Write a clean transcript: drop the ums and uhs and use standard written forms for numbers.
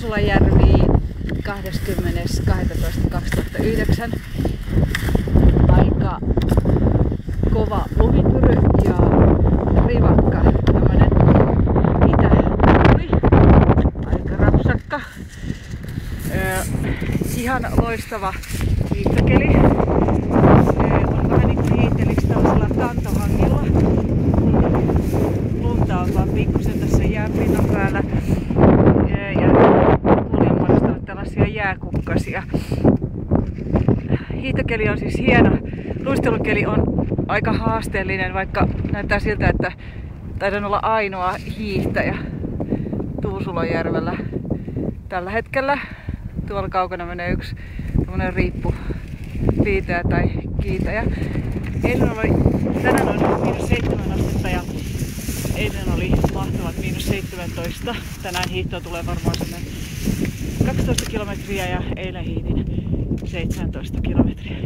Tuusulajärviin 20.12.2009. Aika kova lumipyry ja rivakka tämmönen itätuuli. Aika rapsakka. Ihan loistava hiihtäkeli. On vähän niinku hiihteliksi tällaisella kantohangilla. Lunta on vaan pikkusen tässä jäänpinnan päällä. Ja tuuli on muodostanut tällaisia jääkukkasia. Hiihtäkeli on siis hieno. Luistelukeli on aika haasteellinen, vaikka näyttää siltä, että taidan olla ainoa hiihtäjä Tuusulajärvellä tällä hetkellä. Tuolla kaukana menee yksi tämmönen riippuliitäjä tai kiitäjä. Tänään on -7 astetta ja eilen oli mahtavat -17. Tänään hiihtoa tulee varmaan 12 kilometriä ja eilen hiihdin 17 kilometriä.